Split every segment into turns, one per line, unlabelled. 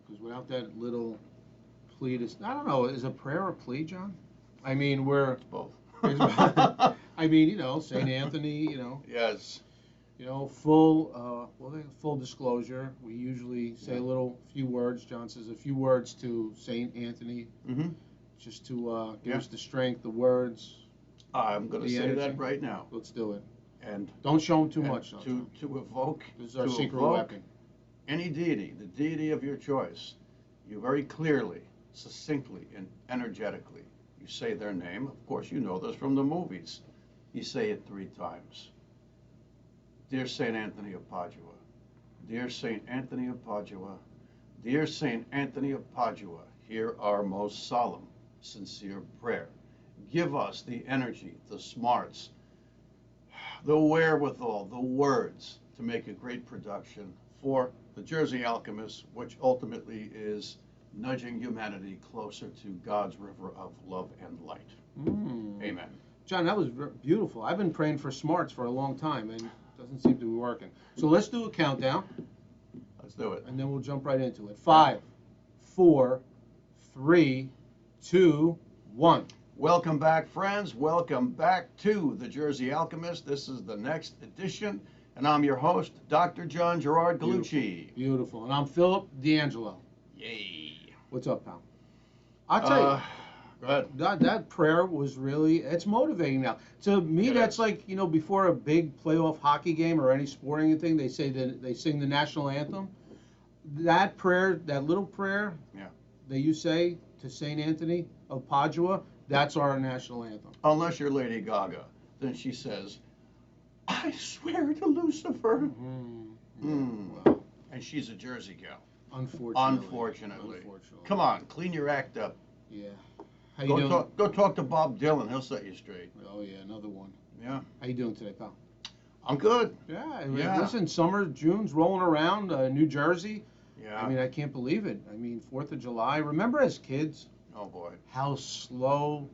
Because without that little plea, I don't know, is a prayer a plea, John? I mean, we're,
It's both.
I mean, St. Anthony,
Yes.
full disclosure. We usually say a few words. John says a few words to St. Anthony,
Mm-hmm.
just to give
Yeah.
us the strength, the words,
I'm going to
the
say
energy.
that right now.
Let's do it.
And
Don't show him too
and
much, though,
to
John.
to evoke
This is our
to
secret
evoke
weapon.
any deity, the deity of your choice, you very clearly, succinctly, and energetically, you say their name. Of course, you know this from the movies. You say it 3 times. Dear St. Anthony of Padua, dear St. Anthony of Padua, dear St. Anthony of Padua, hear our most solemn, sincere prayer. Give us the energy, the smarts, the wherewithal, the words to make a great production for the Jersey Alchemist, which ultimately is nudging humanity closer to God's river of love and light.
Mm.
Amen.
John, that was beautiful. I've been praying for smarts for a long time, and it doesn't seem to be working. So let's do a countdown,
Let's do it.
and then we'll jump right into it. 5, 4, 3, 2, 1.
Welcome back, friends. Welcome back to the Jersey Alchemist. This is the next edition, and I'm your host, Dr. John Gerard Galucci.
Beautiful. And I'm Philip D'Angelo.
Yay.
What's up, pal? I'll tell you.
Go ahead.
That prayer was it's motivating now. To me,
It
that's
is.
like, before a big playoff hockey game or any sporting thing, they sing the national anthem. That prayer, that little prayer that you say to St. Anthony of Padua, that's our national anthem.
Unless you're Lady Gaga, then she says, I swear to Lucifer.
Wow.
And she's a Jersey gal.
Unfortunately.
Come on, clean your act up.
Yeah. How you doing?
Go talk to Bob Dylan. He'll set you straight.
Oh, yeah, another one.
Yeah.
How you doing today, pal?
I'm good.
Yeah. Listen, summer, June's rolling around, New Jersey.
Yeah.
I mean, I can't believe it. I mean, 4th of July. Remember as kids
Oh, boy.
how slow,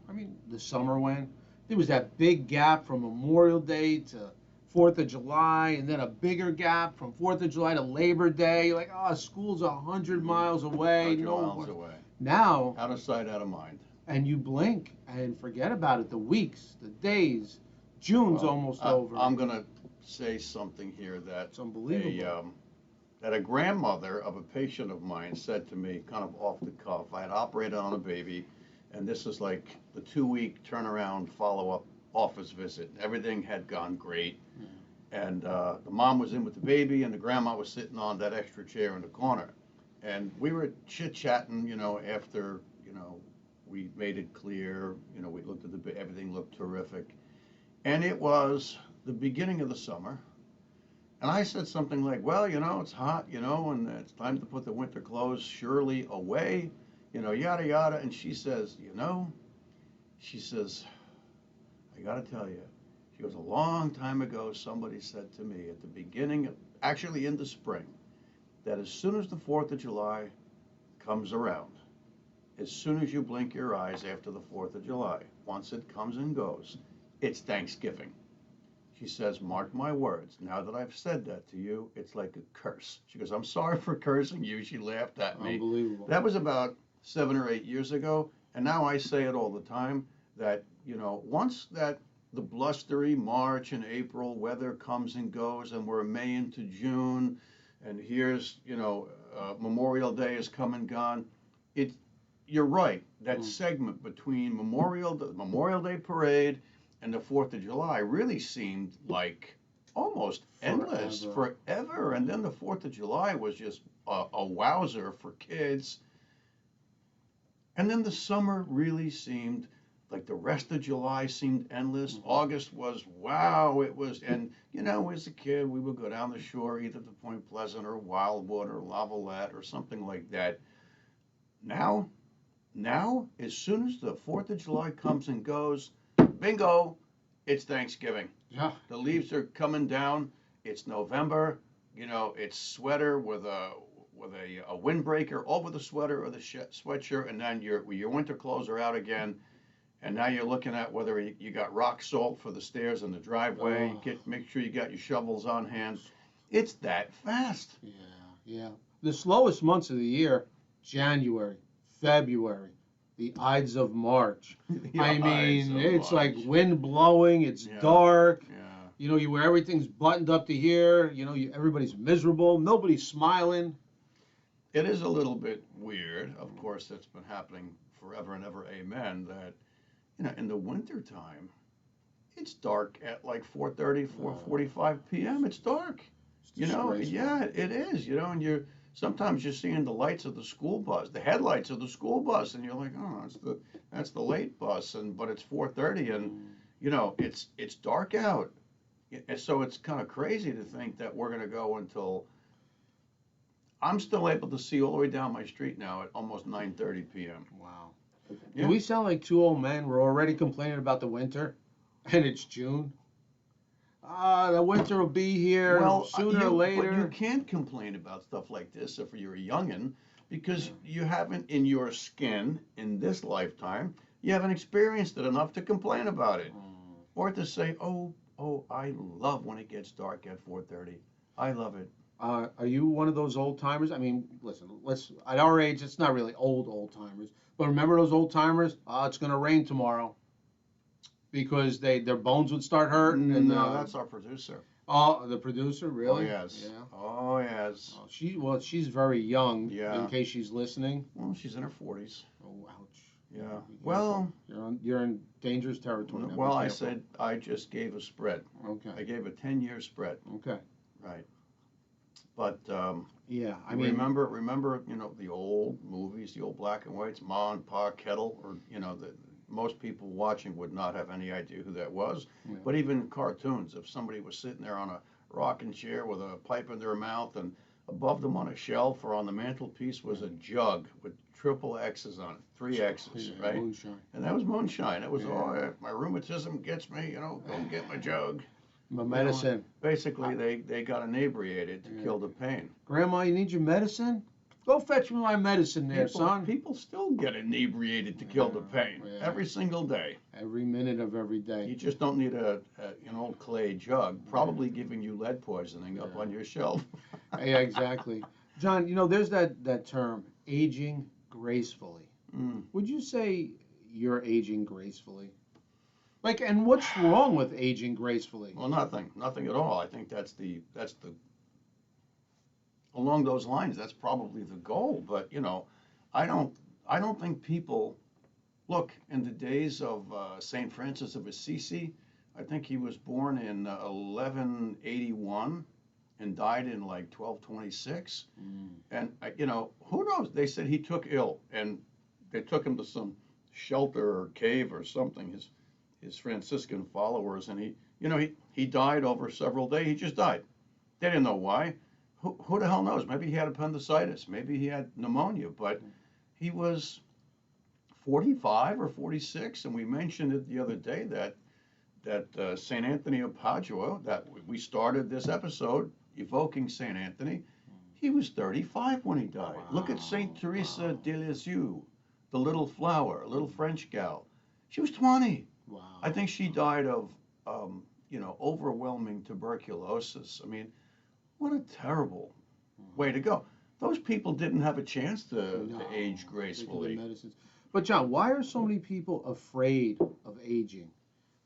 the summer went? There was that big gap from Memorial Day to 4th of July, and then a bigger gap from 4th of July to Labor Day. Like, school's 100 miles away.
100 miles away.
Now,
Out of sight, out of mind.
and you blink and forget about it. The weeks, the days, June's almost over.
I'm going to say something here that
It's unbelievable.
That a grandmother of a patient of mine said to me, kind of off the cuff. I had operated on a baby, and this is like the 2-week turnaround follow-up office visit. Everything had gone great, and the mom was in with the baby, and the grandma was sitting on that extra chair in the corner, and we were chit-chatting, after, we made it clear, we looked at everything looked terrific, and it was the beginning of the summer. And I said something like, well, it's hot, and it's time to put the winter clothes surely away, yada, yada. And she says, I got to tell you, she goes, a long time ago, somebody said to me at the beginning, actually in the spring, that as soon as the 4th of July comes around, as soon as you blink your eyes after the 4th of July, once it comes and goes, it's Thanksgiving. She says, mark my words, now that I've said that to you, it's like a curse. She goes, I'm sorry for cursing you. She laughed at me.
Unbelievable.
That was about 7 or 8 years ago, and now I say it all the time, that, once that the blustery March and April weather comes and goes, and we're May into June, and here's, Memorial Day is come and gone, you're right, that segment between Memorial Day parade and the 4th of July really seemed like almost endless, forever. And then the 4th of July was just a wowzer for kids. And then the summer really seemed like the rest of July seemed endless. August was, wow, it was, and, as a kid, we would go down the shore, either to Point Pleasant or Wildwood or Lavalette or something like that. Now, as soon as the 4th of July comes and goes, bingo, it's Thanksgiving.
Yeah.
The leaves are coming down. It's November. It's sweater with a windbreaker over the sweater or the sweatshirt, and then your winter clothes are out again. And now you're looking at whether you got rock salt for the stairs in the driveway. Make sure you got your shovels on hand. It's that fast.
Yeah. The slowest months of the year January, February, the Ides of March.
The
I
Ides
mean,
of
it's like
March.
wind blowing, it's
Yeah,
dark.
yeah.
You know, you where everything's buttoned up to here. You know, everybody's miserable. Nobody's smiling.
It is a little bit weird. Of course, that's been happening forever and ever. Amen. That in the wintertime, it's dark at like 4:30, 4:45 p.m. It's dark.
It's disgraceful.
Yeah, it is. And sometimes you're seeing the lights of the school bus, the headlights of the school bus, and you're like, oh, that's the late bus, but it's 4:30, and it's dark out. And so it's kind of crazy to think that we're going to go until I'm still able to see all the way down my street now at almost 9:30 p.m.
Wow.
Yeah.
Do we sound like two old men? We're already complaining about the winter, and it's June. The winter will be here sooner or later.
But you can't complain about stuff like this if you're a youngin, because you haven't in your skin in this lifetime. You haven't experienced it enough to complain about it, or to say, oh, I love when it gets dark at 4:30. I love it.
Are you one of those old timers? I mean, listen, at our age, it's not really old timers, but remember those old timers? It's going to rain tomorrow, because their bones would start hurting. And
no, that's our producer.
Oh, the producer, really?
Oh yes.
Yeah.
Oh yes.
She's very young.
Yeah.
In case she's listening.
Well, she's in her 40s.
Oh, ouch.
Yeah.
Well, you're in dangerous territory now.
Well, I said I just gave a spread.
Okay.
I gave a 10-year spread.
Okay.
Right. But
yeah, I mean,
remember, the old movies, the old black and whites, Ma and Pa Kettle, or most people watching would not have any idea who that was.
Yeah.
But even cartoons, if somebody was sitting there on a rocking chair with a pipe in their mouth, and above them on a shelf or on the mantelpiece was a jug with triple X's on it, 3 X's,
yeah,
right?
Moonshine.
And that was moonshine. It was, my rheumatism gets me, go get my jug.
My medicine.
Basically, they got inebriated to kill the pain.
Grandma, you need your medicine? Go fetch me my medicine there, son.
People still get inebriated to kill the pain every single day.
Every minute of every day.
You just don't need an old clay jug, probably giving you lead poisoning up on your shelf.
Yeah, exactly. John, there's that term, aging gracefully. Would you say you're aging gracefully? And what's wrong with aging gracefully?
Well, nothing at all. I think that's the along those lines, that's probably the goal. But I don't think people look in the days of Saint Francis of Assisi. I think he was born in 1181 and died in like 1226. And who knows? They said he took ill, and they took him to some shelter or cave or something. His Franciscan followers, and he died over several days. He just died. They didn't know why. Who the hell knows? Maybe he had appendicitis. Maybe he had pneumonia. But he was 45 or 46, and we mentioned it the other day that St. Anthony of Padua, that we started this episode evoking St. Anthony, he was 35 when he died. Wow. Look at St. Teresa de Lisieux, the little flower, a little French gal. She was 20.
Wow.
I think she died of, overwhelming tuberculosis. I mean, what a terrible way to go. Those people didn't have a chance to age gracefully.
But John, why are so many people afraid of aging?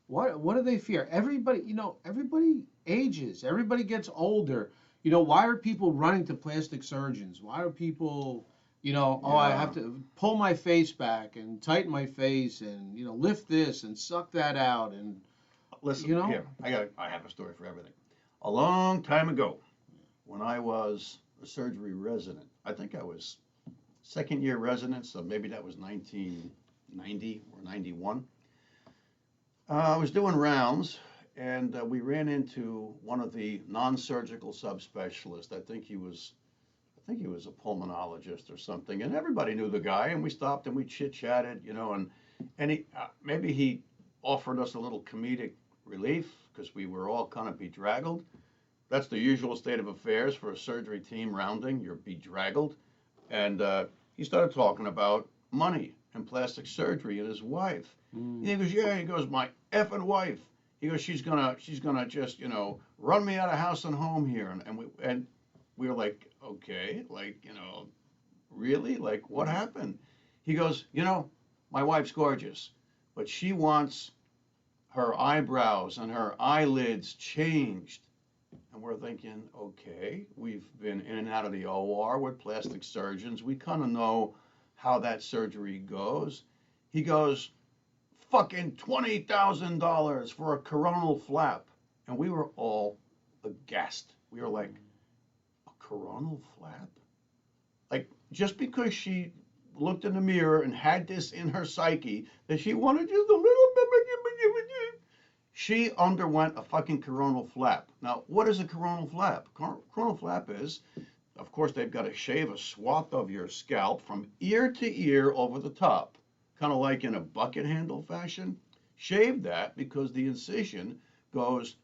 What do they fear? Everybody ages. Everybody gets older. Why are people running to plastic surgeons? Why are people, I have to pull my face back and tighten my face and, lift this and suck that out and,
listen, here, I have a story for everything. A long time ago, when I was a surgery resident, I think I was second-year resident, so maybe that was 1990 or 91. I was doing rounds, and we ran into one of the non-surgical subspecialists. I think he was a pulmonologist or something, and everybody knew the guy, and we stopped and we chit-chatted, and he maybe he offered us a little comedic relief because we were all kind of bedraggled. That's the usual state of affairs for a surgery team rounding. You're bedraggled. And he started talking about money and plastic surgery and his wife. And he goes, he goes, my effing wife. He goes, she's gonna just, run me out of house and home here. And we were like, okay, really? Like, what happened? He goes, my wife's gorgeous, but she wants her eyebrows and her eyelids changed. And we're thinking, okay, we've been in and out of the OR with plastic surgeons. We kind of know how that surgery goes. He goes, fucking $20,000 for a coronal flap. And we were all aghast. We were like, a coronal flap? Like, just because she looked in the mirror and had this in her psyche that she wanted just a little bit, she underwent a fucking coronal flap. Now, what is a coronal flap? Coronal flap is, of course, they've got to shave a swath of your scalp from ear to ear over the top, kind of like in a bucket handle fashion. Shave that because the incision goes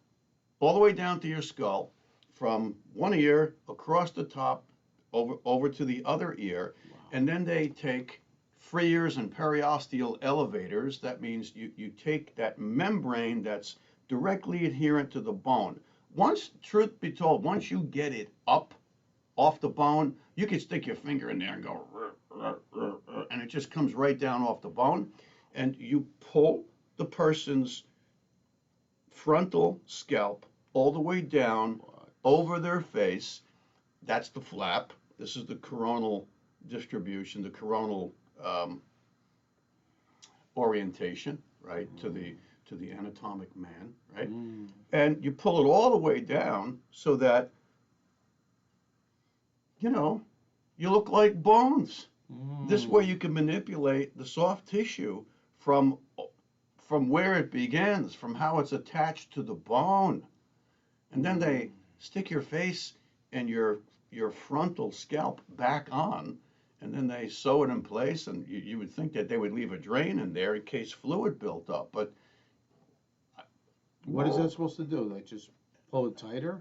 all the way down to your skull, from one ear across the top over to the other ear. Wow. And then they take freers and periosteal elevators. That means you take that membrane that's directly adherent to the bone. Once, truth be told, once you get it up off the bone, you can stick your finger in there and go, and it just comes right down off the bone. And you pull the person's frontal scalp all the way down over their face. That's the flap. This is the coronal distribution, the coronal orientation, right, to the anatomic man, right? And you pull it all the way down so that, you look like bones. This way you can manipulate the soft tissue from where it begins, from how it's attached to the bone. And then they stick your face and your frontal scalp back on, and then they sew it in place, and you would think that they would leave a drain in there in case fluid built up. But
what is that supposed to do? Like just pull it tighter?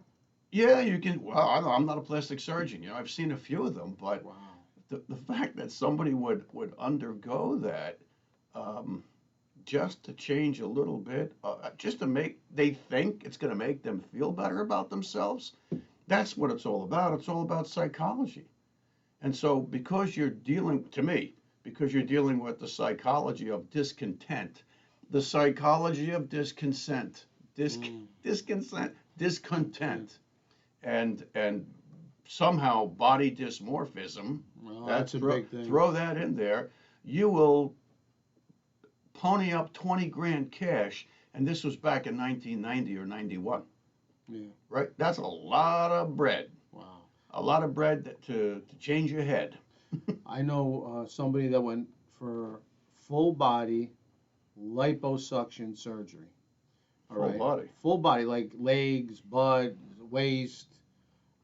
Yeah, you can. Well, I'm not a plastic surgeon. I've seen a few of them, but
wow.
the fact that somebody would undergo that just to change a little bit, just to they think it's going to make them feel better about themselves. That's what it's all about. It's all about psychology. And so because you're dealing with the psychology of discontent, the psychology of discontent, discontent, and somehow body dysmorphism,
well, that's a big thing.
Throw that in there, you will pony up 20 grand cash, and this was back in 1990 or 91.
Yeah.
Right? That's a lot of bread.
Wow.
A lot of bread to change your head.
I know somebody that went for full body liposuction surgery. Full body, like legs, butt, waist,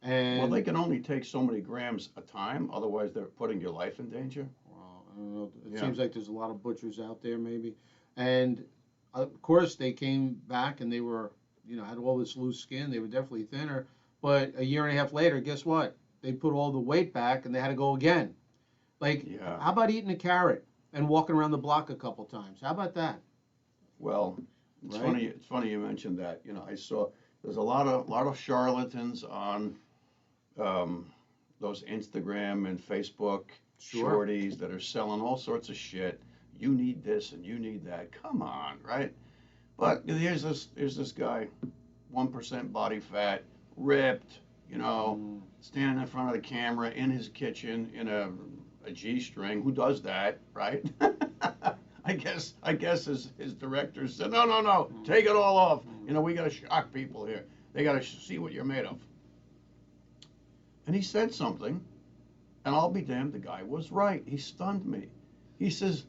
and
well, they can only take so many grams a time, otherwise they're putting your life in danger.
Well, I don't know. It seems like there's a lot of butchers out there, maybe. And of course, they came back and they were, had all this loose skin. They were definitely thinner. But a year and a half later, guess what? They put all the weight back and they had to go again. Like, how about eating a carrot and walking around the block a couple times? How about that?
Well, it's funny. It's funny you mentioned that. I saw there's a lot of charlatans on those Instagram and Facebook shorties that are selling all sorts of shit. You need this and you need that. Come on, right? But here's this guy, 1% body fat, ripped, standing in front of the camera in his kitchen in a G-string. Who does that, right? I guess his director said, no, take it all off. We got to shock people here. They got to see what you're made of. And he said something, and I'll be damned, the guy was right. He stunned me. He says,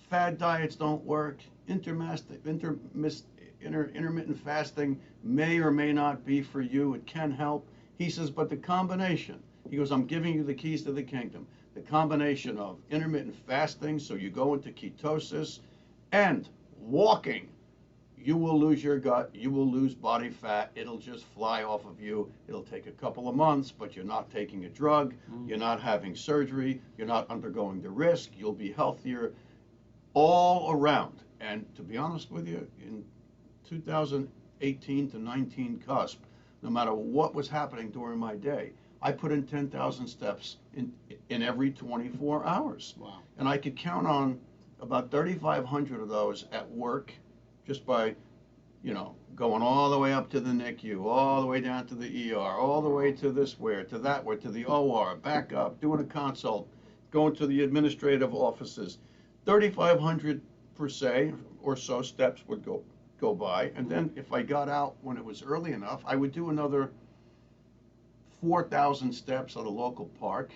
fad diets don't work. Intermittent fasting may or may not be for you. It can help. He says, but the combination, he goes, I'm giving you the keys to the kingdom. The combination of intermittent fasting, so you go into ketosis, and walking, you will lose your gut, you will lose body fat, it'll just fly off of you. It'll take a couple of months, but you're not taking a drug, you're not having surgery, you're not undergoing the risk, you'll be healthier all around. And to be honest with you, in 2018 to 19 cusp, no matter what was happening during my day, I put in 10,000 steps in every 24 hours.
Wow.
And I could count on about 3,500 of those at work just by, going all the way up to the NICU, all the way down to the ER, all the way to this where, to that where, to the OR, back up, doing a consult, going to the administrative offices. 3,500 per se or so steps would go by. And then if I got out when it was early enough, I would do another 4,000 steps at a local park.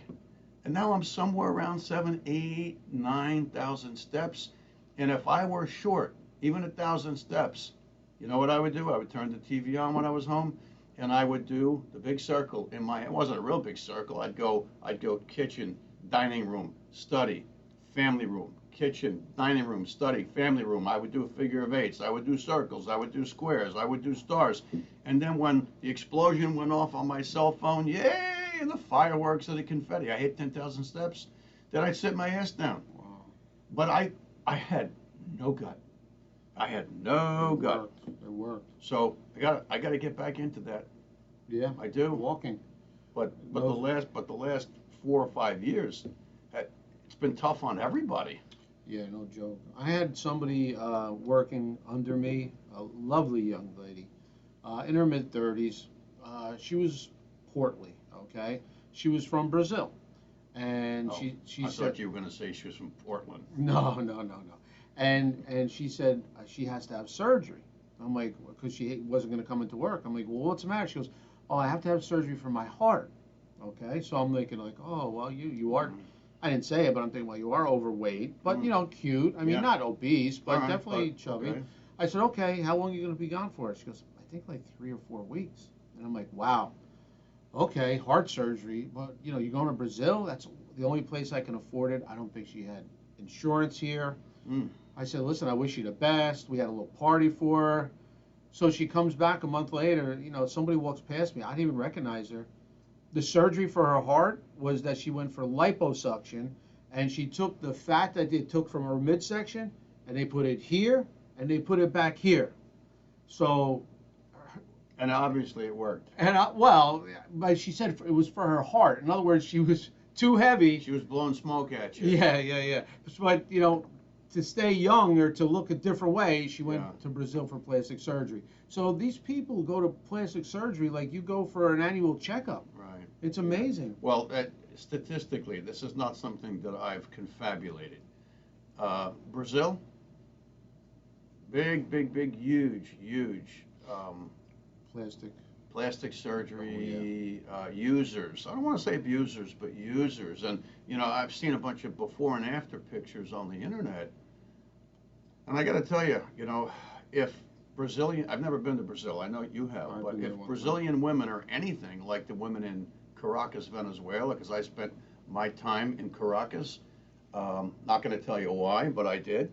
And now I'm somewhere around 7, 8, 9,000 steps. And if I were short, even 1,000 steps, you know what I would do? I would turn the TV on when I was home, and I would do the big circle it wasn't a real big circle. I'd go kitchen, dining room, study, family room, kitchen, dining room, study, family room. I would do a figure of eights. I would do circles. I would do squares. I would do stars. And then when the explosion went off on my cell phone, yay, and the fireworks and the confetti, I hit 10,000 steps. Then I'd sit my ass down.
Wow.
But I had no gut. I had no gut.
It worked.
So I got to get back into that.
Yeah.
I do.
Walking.
But the last 4 or 5 years, it's been tough on everybody.
Yeah, no joke. I had somebody working under me, a lovely young lady, in her mid-30s. She was portly, okay? She was from Brazil. And she
I
said...
thought you were going to say she was from Portland.
No. And she said she has to have surgery. I'm like, because she wasn't going to come into work. I'm like, well, what's the matter? She goes, oh, I have to have surgery for my heart. Okay, so I'm thinking like, oh, well, you are... I didn't say it, but I'm thinking, well, you are overweight, but, cute. I mean, not obese, but
Right,
definitely
but,
chubby.
okay.
I said, okay, how long are you going to be gone for? She goes, I think like 3 or 4 weeks. And I'm like, wow, okay, heart surgery. But, you're going to Brazil? That's the only place I can afford it. I don't think she had insurance here. I said, listen, I wish you the best. We had a little party for her. So she comes back a month later. Somebody walks past me. I didn't even recognize her. The surgery for her heart was that she went for liposuction, and she took the fat that they took from her midsection, and they put it here, and they put it back here. So...
And obviously it worked.
And but she said it was for her heart. In other words, she was too heavy.
She was blowing smoke at you.
Yeah. But, to stay young or to look a different way, she went to Brazil for plastic surgery. So these people go to plastic surgery like you go for an annual checkup.
Right.
It's amazing.
Well, statistically, this is not something that I've confabulated. Brazil, big, huge plastic surgery users. I don't want to say abusers, but users. And, I've seen a bunch of before and after pictures on the internet. And I got to tell you, if I've never been to Brazil, I know you have, but if Brazilian women are anything like the women in Caracas, Venezuela, because I spent my time in Caracas, not going to tell you why, but I did.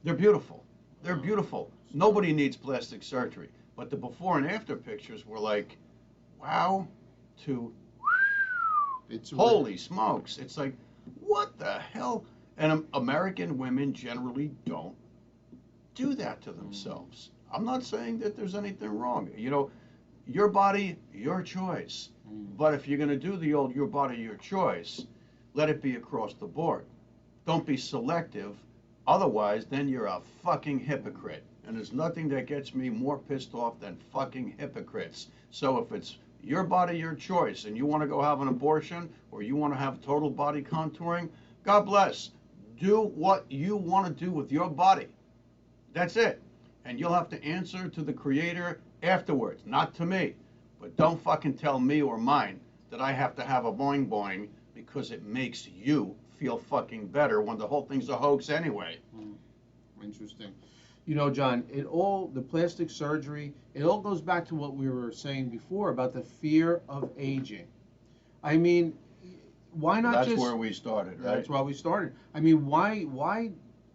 They're beautiful. They're beautiful. Nobody needs plastic surgery. But the before and after pictures were like, wow, to holy smokes. It's like, what the hell? And American women generally don't do that to themselves. I'm not saying that there's anything wrong. Your body, your choice. But if you're going to do the old your body, your choice, let it be across the board. Don't be selective. Otherwise, then you're a fucking hypocrite. And there's nothing that gets me more pissed off than fucking hypocrites. So if it's your body, your choice, and you want to go have an abortion, or you want to have total body contouring, God bless. Do what you want to do with your body. That's it. And you'll have to answer to the Creator afterwards, not to me. But don't fucking tell me or mine that I have to have a boing boing because it makes you feel fucking better when the whole thing's a hoax anyway.
Interesting. John, the plastic surgery, it all goes back to what we were saying before about the fear of aging. I mean, why not
That's where we started, right?
That's why we started. I mean, why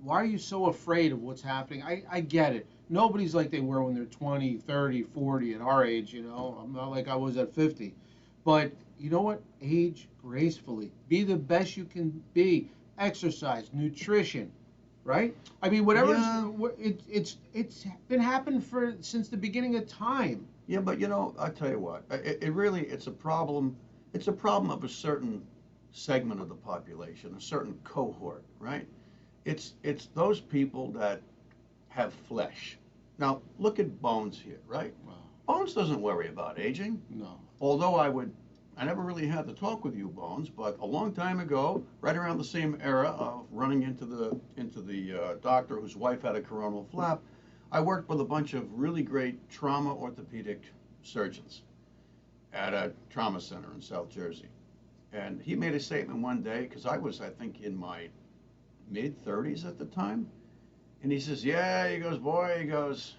are you so afraid of what's happening? I get it. Nobody's like they were when they're 20, 30, 40 at our age, I'm not like I was at 50. But you know what? Age gracefully. Be the best you can be. Exercise, nutrition, right? I mean, whatever. Yeah. It's been happening since the beginning of time.
Yeah, but I tell you what, it really, it's a problem of a certain segment of the population, a certain cohort, right? It's those people that have flesh. Now, look at Bones here, right?
Wow.
Bones doesn't worry about aging.
No.
Although I never really had to talk with you, Bones, but a long time ago, right around the same era of running into the doctor whose wife had a coronal flap, I worked with a bunch of really great trauma orthopedic surgeons at a trauma center in South Jersey. And he made a statement one day, because I was, I think, in my mid 30s at the time. And he says, yeah, he goes, boy, he goes,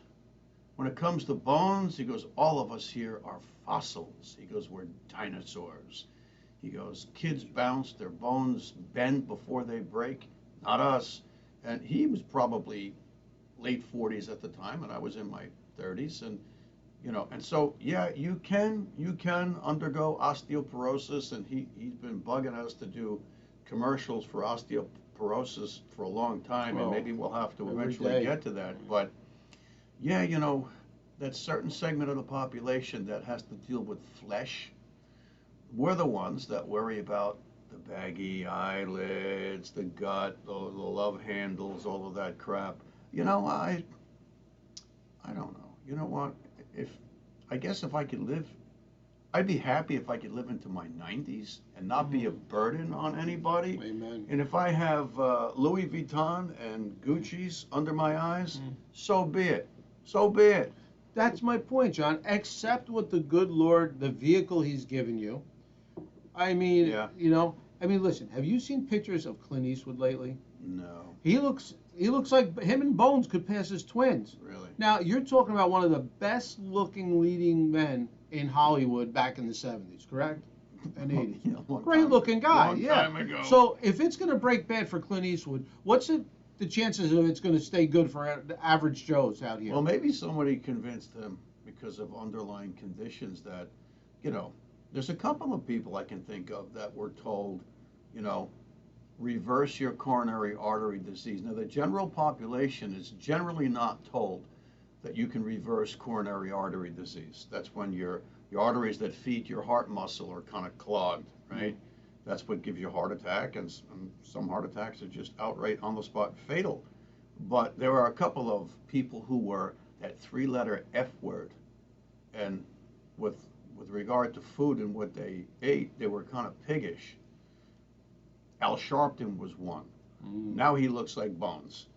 when it comes to bones, he goes, all of us here are fossils. He goes, we're dinosaurs. He goes, kids bounce, their bones bend before they break, not us. And he was probably late 40s at the time, and I was in my 30s. And so, yeah, you can undergo osteoporosis, and he's been bugging us to do commercials for osteoporosis for a long time, and
Well,
maybe we'll have to
every
eventually
day.
get to that. But yeah, that certain segment of the population that has to deal with flesh, we're the ones that worry about the baggy eyelids, the gut, the love handles, all of that crap. I don't know. You know what? If I guess if I could live, I'd be happy if I could live into my 90s and not be a burden on anybody.
Amen.
And if I have Louis Vuitton and Gucci's under my eyes, so be it. So be it.
That's my point, John. Accept what the good Lord, the vehicle He's given you. I mean,
Yeah.
Listen. Have you seen pictures of Clint Eastwood lately?
No,
He looks like him and Bones could pass as twins.
really.
Now you're talking about one of the best-looking leading men in Hollywood back in the '70s, correct? And '80s.
Yeah, long
Great-looking guy.
long
Yeah.
time ago.
So if it's going to break bad for Clint Eastwood, what's the chances of it's going to stay good for the average Joes out here?
Well, maybe somebody convinced him because of underlying conditions that, there's a couple of people I can think of that were told, you know, reverse your coronary artery disease. Now, the general population is generally not told that you can reverse coronary artery disease. That's when your arteries that feed your heart muscle are kind of clogged, right? That's what gives you a heart attack, and some heart attacks are just outright on the spot fatal. But there are a couple of people who were that three-letter F word, and with regard to food and what they ate, they were kind of piggish. Al Sharpton was one. Now he looks like Bones.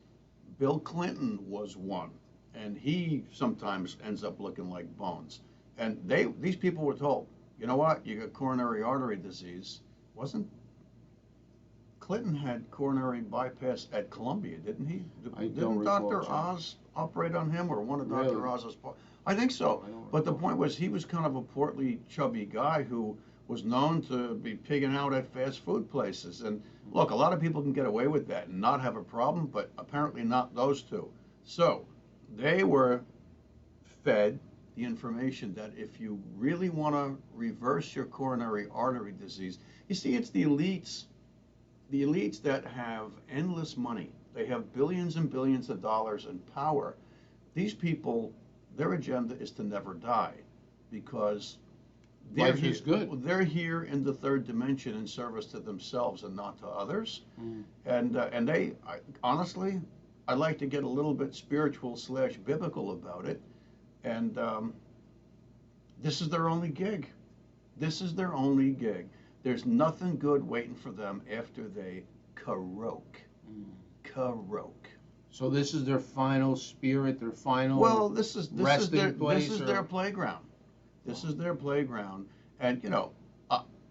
Bill Clinton was one, and he sometimes ends up looking like Bones. And these people were told, you know what, you got coronary artery disease. Wasn't Clinton had coronary bypass at Columbia, didn't he? Didn't Dr. Oz operate on him, or one of Dr.
Really?
Oz's? I think so.
I don't
But the
recall.
point was, he was kind of a portly, chubby guy who was known to be pigging out at fast food places. And look, a lot of people can get away with that and not have a problem, but apparently not those two. So they were fed the information that if you really want to reverse your coronary artery disease, you see, it's the elites that have endless money. They have billions and billions of dollars and power. These people, their agenda is to never die, because
Life is good.
they're here in the third dimension in service to themselves and not to others. And honestly, I like to get a little bit spiritual / biblical about it. And this is their only gig. This is their only gig. There's nothing good waiting for them after they croak. Croak.
So this is their final spirit, their final
Well, this is
resting place.
this is their playground. This is their playground. And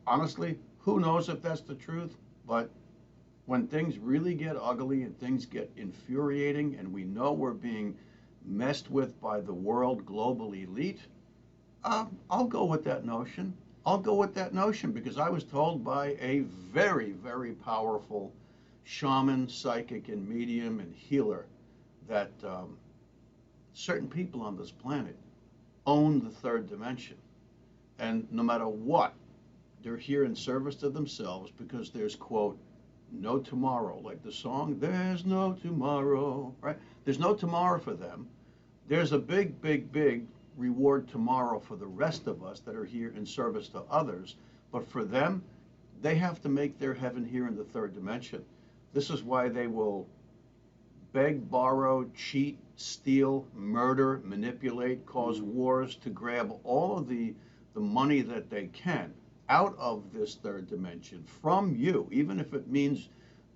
honestly, who knows if that's the truth? But when things really get ugly and things get infuriating, and we know we're being messed with by the world global elite, I'll go with that notion. I'll go with that notion, because I was told by a very, very powerful shaman, psychic, and medium and healer that certain people on this planet own the third dimension. And no matter what, they're here in service to themselves, because there's, quote, no tomorrow. Like the song, there's no tomorrow, right? There's no tomorrow for them. There's a big, big, big reward tomorrow for the rest of us that are here in service to others. But for them, they have to make their heaven here in the third dimension. This is why they will beg, borrow, cheat, steal, murder, manipulate, cause wars to grab all of the money that they can out of this third dimension from you, even if it means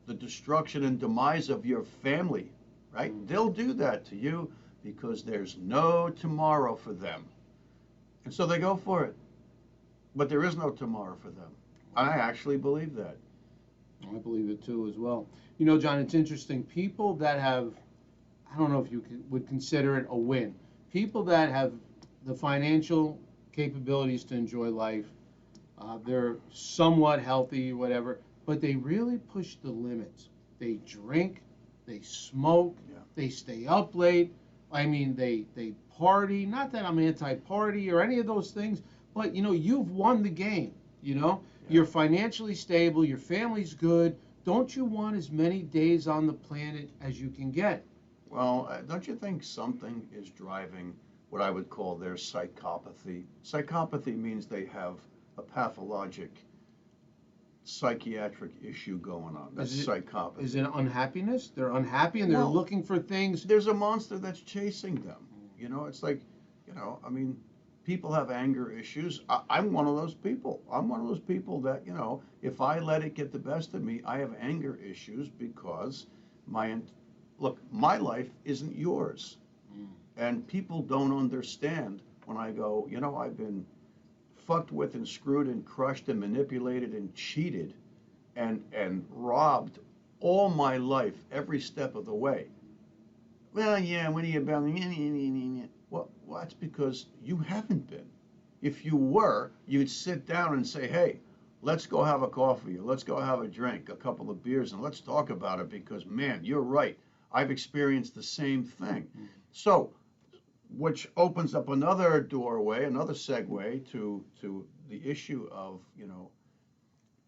the destruction and demise of your family, right? They'll do that to you because there's no tomorrow for them. And so they go for it. But there is no tomorrow for them. I actually believe that.
I believe it too as well. You know, John, it's interesting. People that have, I don't know if you would consider it a win. People that have the financial capabilities to enjoy life, they're somewhat healthy, whatever, but they really push the limits. They drink, they smoke, they stay up late. I mean, they party. Not that I'm anti-party or any of those things, but, you know, you've won the game, you know? You're financially stable, your family's good. Don't you want as many days on the planet as you can get?
Well, don't you think something is driving what I would call their psychopathy? Psychopathy means they have a pathologic psychiatric issue going on. That's psychopathy.
Is it unhappiness? They're unhappy and they're looking for things.
There's a monster that's chasing them. You know, it's like, you know, I mean, people have anger issues. I'm one of those people. I'm one of those people that, you know, if I let it get the best of me, I have anger issues because my life isn't yours. And people don't understand when I go, you know, I've been fucked with and screwed and crushed and manipulated and cheated and robbed all my life, every step of the way. Well, yeah, what are you about? Well, that's because you haven't been. If you were, you'd sit down and say, hey, let's go have a coffee, or let's go have a drink, a couple of beers, and let's talk about it because, man, you're right. I've experienced the same thing. So, which opens up another doorway, another segue to the issue of, you know,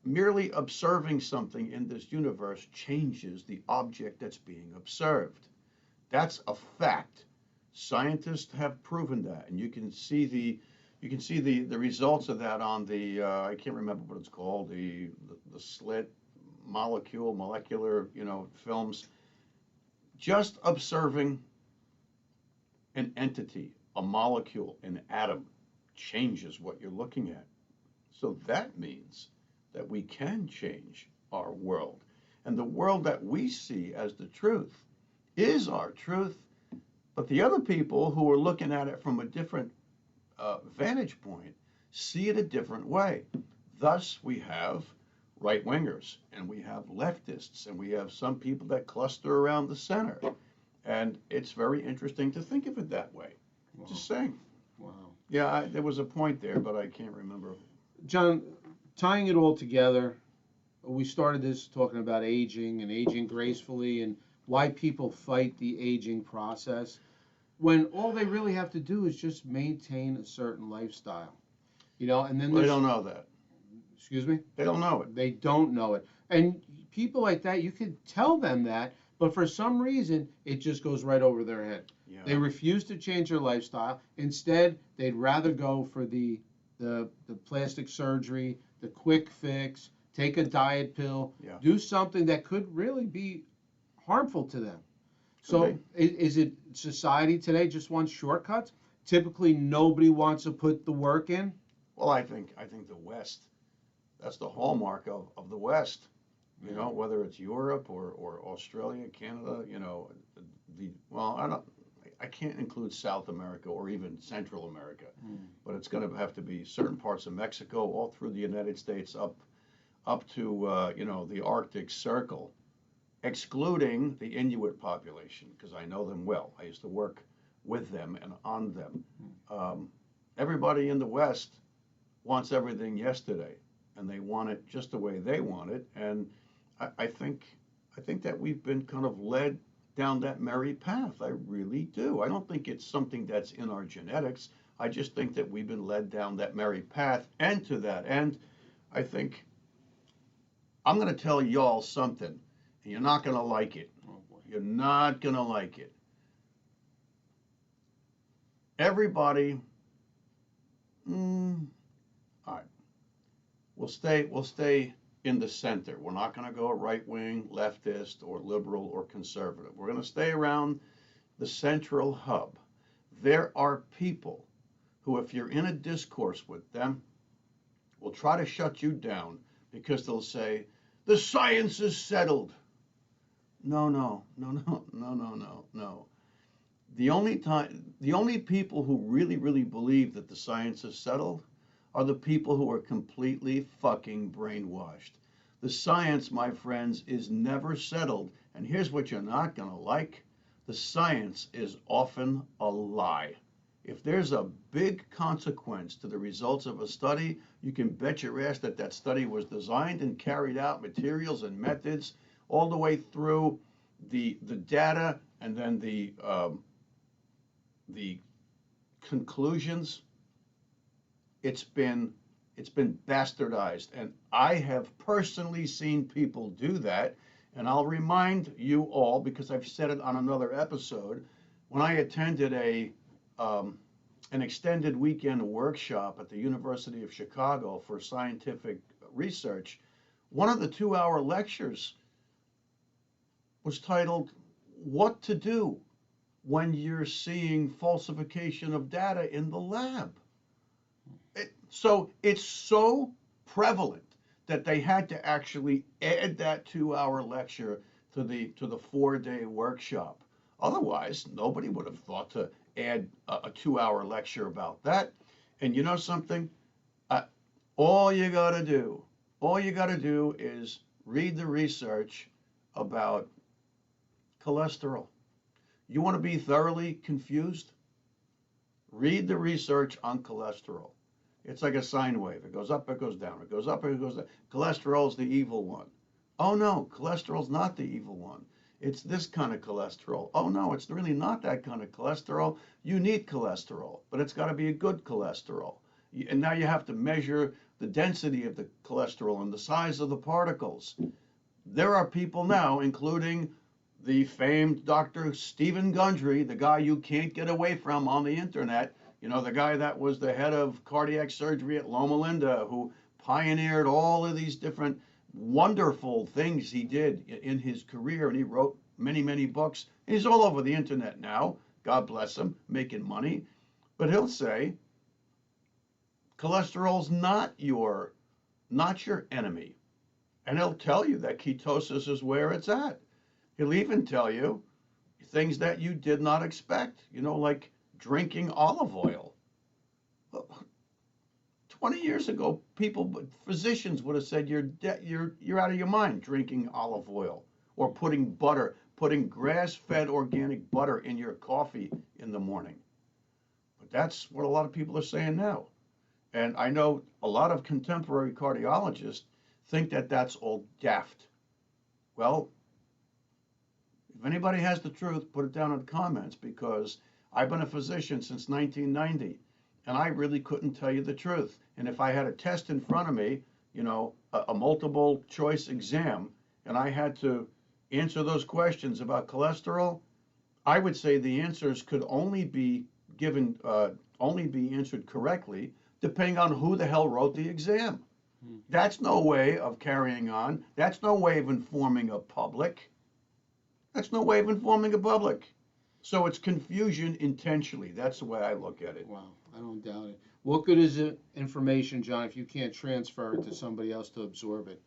merely observing something in this universe changes the object that's being observed. That's a fact. Scientists have proven that, and you can see the results of that on the I can't remember what it's called, the slit molecular, you know, films. Just observing an entity, a molecule, an atom, changes what you're looking at. So that means that we can change our world. And the world that we see as the truth is our truth. But the other people who are looking at it from a different vantage point see it a different way. Thus, we have right-wingers, and we have leftists, and we have some people that cluster around the center. And it's very interesting to think of it that way. Wow. Just saying.
Wow.
Yeah, there was a point there, but I can't remember.
John, tying it all together, we started this talking about aging and aging gracefully and why people fight the aging process when all they really have to do is just maintain a certain lifestyle. You know, and then
they don't know that.
Excuse me?
They don't know it.
They don't know it. And people like that, you could tell them that, but for some reason, it just goes right over their head. Yeah. They refuse to change their lifestyle. Instead, they'd rather go for the plastic surgery, the quick fix, take a diet pill, do something that could really be harmful to them. So is it society today just wants shortcuts? Typically, nobody wants to put the work in?
Well, I think the West, that's the hallmark of the West. You know, whether it's Europe or Australia, Canada, you know, I can't include South America or even Central America, but it's going to have to be certain parts of Mexico, all through the United States, up to you know, the Arctic Circle, excluding the Inuit population, because I know them well. I used to work with them and on them. Everybody in the West wants everything yesterday, and they want it just the way they want it. And I think that we've been kind of led down that merry path. I really do. I don't think it's something that's in our genetics. I just think that we've been led down that merry path. And to that end, I think I'm going to tell y'all something, and you're not going to like it. Oh, boy. You're not going to like it. everybody, all right, we'll stay in the center. We're not going to go right wing, leftist, or liberal, or conservative. We're going to stay around the central hub. There are people who, if you're in a discourse with them, will try to shut you down because they'll say, the science is settled. No, no, no, no, no, no, no, no. The only people who really, really believe that the science is settled are the people who are completely fucking brainwashed. The science, my friends, is never settled. And here's what you're not going to like. The science is often a lie. If there's a big consequence to the results of a study, you can bet your ass that that study was designed and carried out, materials and methods, all the way through the data and then the conclusions. It's been bastardized, and I have personally seen people do that. And I'll remind you all, because I've said it on another episode, when I attended an extended weekend workshop at the University of Chicago for scientific research, one of the 2-hour lectures was titled, What to Do When You're Seeing Falsification of Data in the Lab. So it's so prevalent that they had to actually add that 2-hour lecture to the 4-day workshop. Otherwise, nobody would have thought to add a 2-hour lecture about that. And you know something? All you got to do is read the research about cholesterol. You want to be thoroughly confused? Read the research on cholesterol. It's like a sine wave. It goes up, it goes down. It goes up, it goes down. Cholesterol is the evil one. Oh no, cholesterol's not the evil one. It's this kind of cholesterol. Oh no, it's really not that kind of cholesterol. You need cholesterol, but it's got to be a good cholesterol. And now you have to measure the density of the cholesterol and the size of the particles. There are people now, including the famed Dr. Stephen Gundry, the guy you can't get away from on the internet, you know, the guy that was the head of cardiac surgery at Loma Linda, who pioneered all of these different wonderful things he did in his career, and he wrote many, many books. He's all over the internet now, God bless him, making money. But he'll say, cholesterol's not your enemy. And he'll tell you that ketosis is where it's at. He'll even tell you things that you did not expect, you know, like drinking olive oil. 20 years ago, physicians would have said you're out of your mind drinking olive oil, or putting grass-fed organic butter in your coffee in the morning. But that's what a lot of people are saying now. And I know a lot of contemporary cardiologists think that that's all daft. Well, if anybody has the truth, put it down in the comments, because I've been a physician since 1990, and I really couldn't tell you the truth. And if I had a test in front of me, you know, a multiple choice exam, and I had to answer those questions about cholesterol, I would say the answers could only be answered correctly depending on who the hell wrote the exam. That's no way of carrying on. That's no way of informing a public. That's no way of informing a public. So it's confusion intentionally. That's the way I look at it.
Wow, I don't doubt it. What good is it information, John, if you can't transfer it to somebody else to absorb it?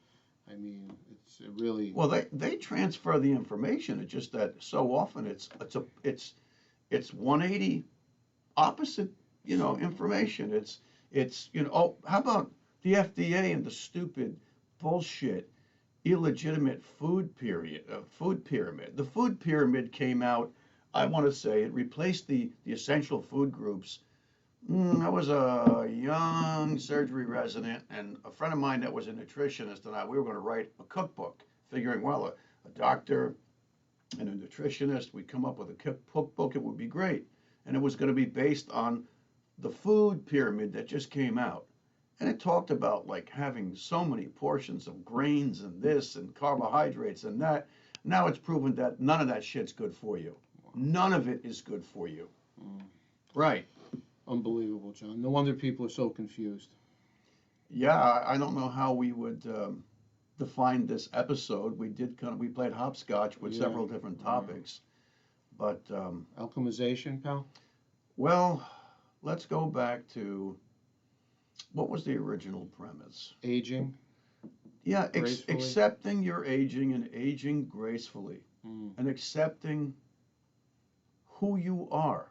I mean, it's really.
Well, they transfer the information. It's just that so often it's 180 opposite, you know, information. It's you know, oh, how about the FDA and the stupid bullshit illegitimate food pyramid. The food pyramid came out, I want to say, it replaced the essential food groups. I was a young surgery resident, and a friend of mine that was a nutritionist and we were going to write a cookbook, figuring, well, a doctor and a nutritionist, we'd come up with a cookbook, it would be great. And it was going to be based on the food pyramid that just came out. And it talked about like having so many portions of grains and this and carbohydrates and that. Now it's proven that none of that shit's good for you. None of it is good for you. Right.
Unbelievable, John. No wonder people are so confused.
Yeah, I don't know how we would define this episode. We played hopscotch with several different topics, but
alchemization, pal.
Well, let's go back to what was the original premise?
Aging.
Yeah, accepting your aging and aging gracefully, and accepting who you are.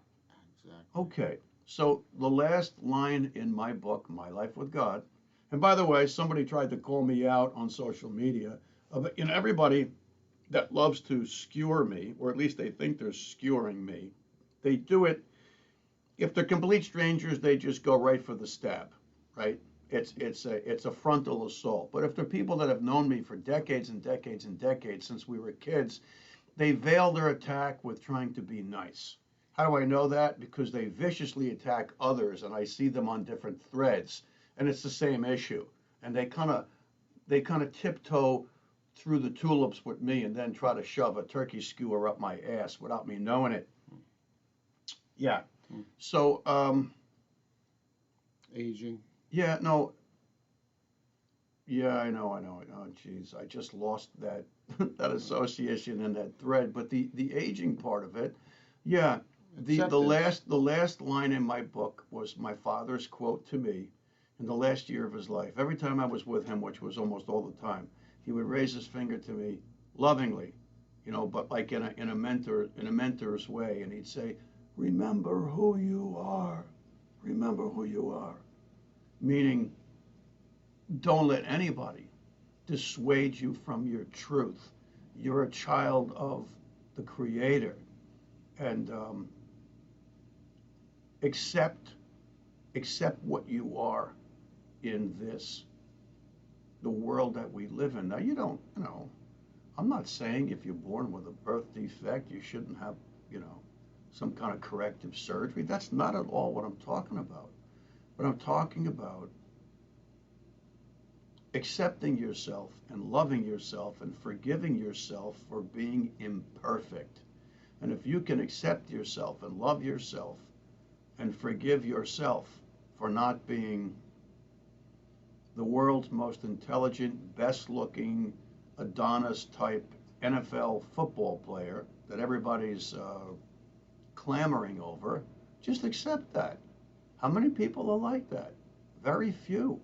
Exactly.
Okay, so the last line in my book, My Life with God, and by the way, somebody tried to call me out on social media. Everybody that loves to skewer me, or at least they think they're skewering me, they do it. If they're complete strangers, they just go right for the stab, right? It's a frontal assault. But if they're people that have known me for decades and decades and decades since we were kids, they veil their attack with trying to be nice. How do I know that? Because they viciously attack others, and I see them on different threads, and it's the same issue. And they kind of tiptoe through the tulips with me, and then try to shove a turkey skewer up my ass without me knowing it. Yeah. So
aging.
Yeah, no. Yeah, I know. Oh, geez, I just lost that that association and that thread. But the aging part of it, yeah. The last line in my book was my father's quote to me in the last year of his life. Every time I was with him, which was almost all the time, he would raise his finger to me lovingly, but like in a mentor's way, and he'd say, "Remember who you are. Remember who you are." Meaning, don't let anybody dissuade you from your truth. You're a child of the Creator, and accept what you are in the world that we live in. Now, I'm not saying if you're born with a birth defect, you shouldn't have, some kind of corrective surgery. That's not at all what I'm talking about. But I'm talking about accepting yourself and loving yourself and forgiving yourself for being imperfect. And if you can accept yourself and love yourself and forgive yourself for not being the world's most intelligent, best-looking, Adonis-type NFL football player that everybody's clamoring over, just accept that. How many people are like that? Very few.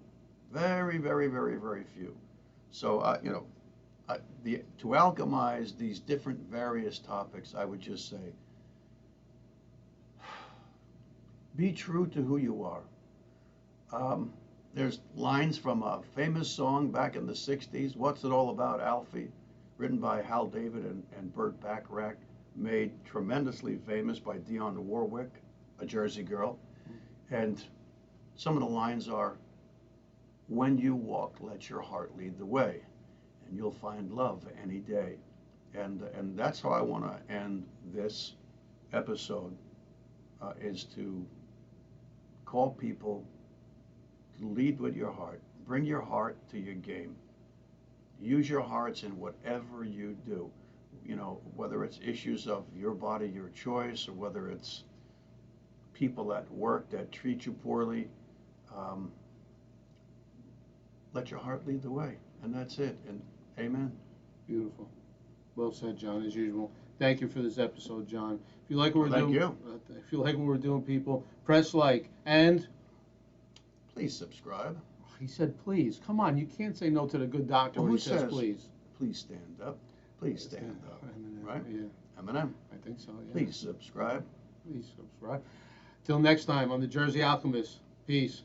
Very, very, very, very few. So, to alchemize these different various topics, I would just say, be true to who you are. There's lines from a famous song back in the 60s, What's It All About, Alfie? Written by Hal David and Burt Bacharach, made tremendously famous by Dionne Warwick, a Jersey girl. And some of the lines are, when you walk, let your heart lead the way, and you'll find love any day. And that's how I want to end this episode, is to call people to lead with your heart. Bring your heart to your game. Use your hearts in whatever you do. Whether it's issues of your body, your choice, or whether it's people at work that treat you poorly. Let your heart lead the way, and that's it. And amen.
Beautiful. Well said, John, as usual. Thank you for this episode, John. If you like what we're doing, if you like what we're doing, people, press like and
please subscribe.
He said, "Please, come on! You can't say no to the good doctor when he says please."
Please stand up. Please stand up.
Eminem,
right?
Yeah.
Eminem.
I think so. Yeah.
Please subscribe.
Please subscribe. Till next time on the Jersey Alchemist. Peace.